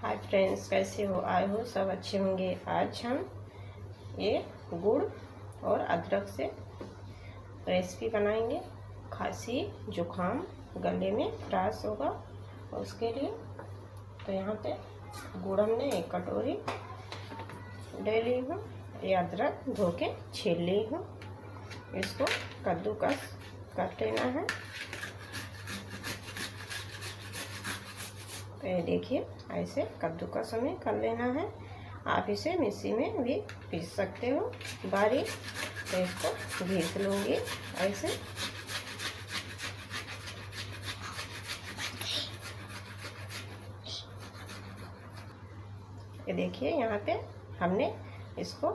Hi friends, कैसे हो? आए हो सब अच्छे होंगे। आज हम ये गुड़ और अदरक से रेसिपी बनाएंगे। खांसी जुकाम गले में खराश होगा उसके लिए। तो यहाँ पे गुड़ हमने 1 कटोरी ले ली हूँ। ये अदरक धो के छील ली हूँ। इसको कद्दूकस कर लेना है। तो ये देखिए, ऐसे कद्दूकस हमें कर लेना है। आप इसे मिक्सी में भी पीस सकते हो बारीक। तो इसको घिस लूँगी ऐसे। ये देखिए, यहाँ पे हमने इसको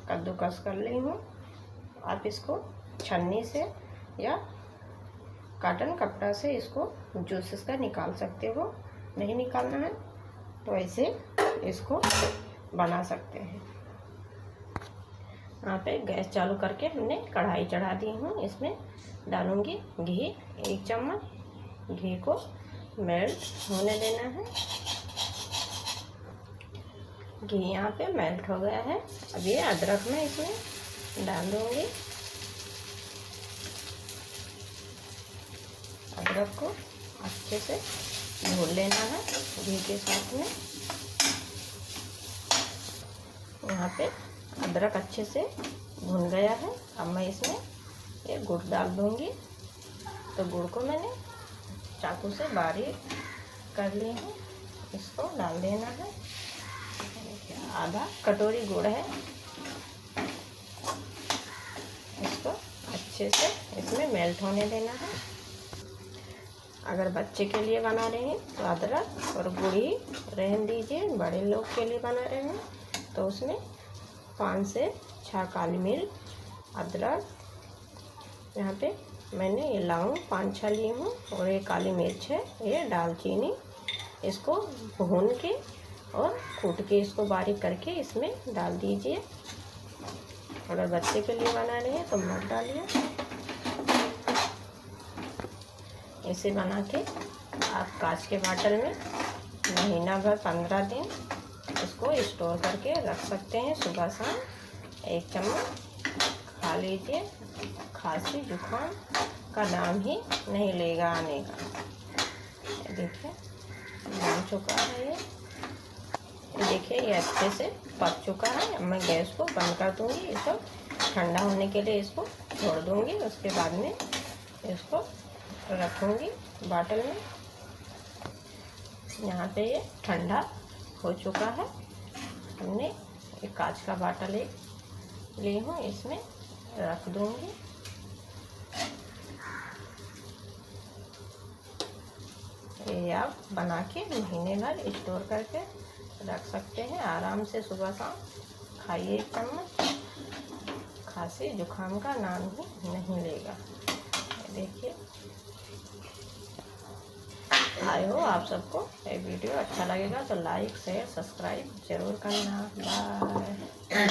कद्दूकस कर ली हूँ। आप इसको छन्नी से या कॉटन कपड़ा से इसको जूसेस का निकाल सकते हो। नहीं निकालना है तो ऐसे इसको बना सकते हैं। यहाँ पे गैस चालू करके हमने कढ़ाई चढ़ा दी हूँ। इसमें डालूँगी घी। 1 चम्मच घी को मेल्ट होने देना है। घी यहाँ पे मेल्ट हो गया है। अब ये अदरक में इसमें डाल दूँगी। अदरक को अच्छे से भून लेना है घी के साथ में। यहाँ पे अदरक अच्छे से भुन गया है। अब मैं इसमें ये गुड़ डाल दूँगी। तो गुड़ को मैंने चाकू से बारीक कर ली हूँ। इसको डाल देना है। आधा कटोरी गुड़ है। इसको अच्छे से इसमें मेल्ट होने देना है। अगर बच्चे के लिए बना रहे हैं तो अदरक और गुड़ ही रहने दीजिए। बड़े लोग के लिए बना रहे हैं तो उसमें 5 से 6 काली मिर्च, अदरक, यहाँ पे मैंने ये लौंग 5-6 ली हूँ और ये काली मिर्च है, ये दालचीनी। इसको भून के और कूट के इसको बारीक करके इसमें डाल दीजिए। अगर बच्चे के लिए बना रहे हैं तो मत डालिए। इसे बना के आप कांच के बाटल में महीना भर 15 दिन इसको स्टोर करके रख सकते हैं। सुबह शाम 1 चम्मच खा लीजिए। खांसी जुकाम का नाम ही नहीं लेगा आने का। देखिए बन चुका है ये देखिए, ये अच्छे से पक चुका है। अब मैं गैस को बंद कर दूँगी। इसको ठंडा होने के लिए इसको छोड़ दूँगी। उसके बाद में इसको रखूँगी बाटल में। यहाँ पे ये ठंडा हो चुका है। हमने एक कांच का बाटल ली हूँ, इसमें रख दूँगी। ये आप बना के महीने भर स्टोर करके रख सकते हैं। आराम से सुबह शाम खाइए 1 चम्मच। खांसी जुकाम का नाम ही नहीं लेगा। देखिए, आए हो आप सबको ये वीडियो अच्छा लगेगा तो लाइक शेयर सब्सक्राइब जरूर करना। बाय।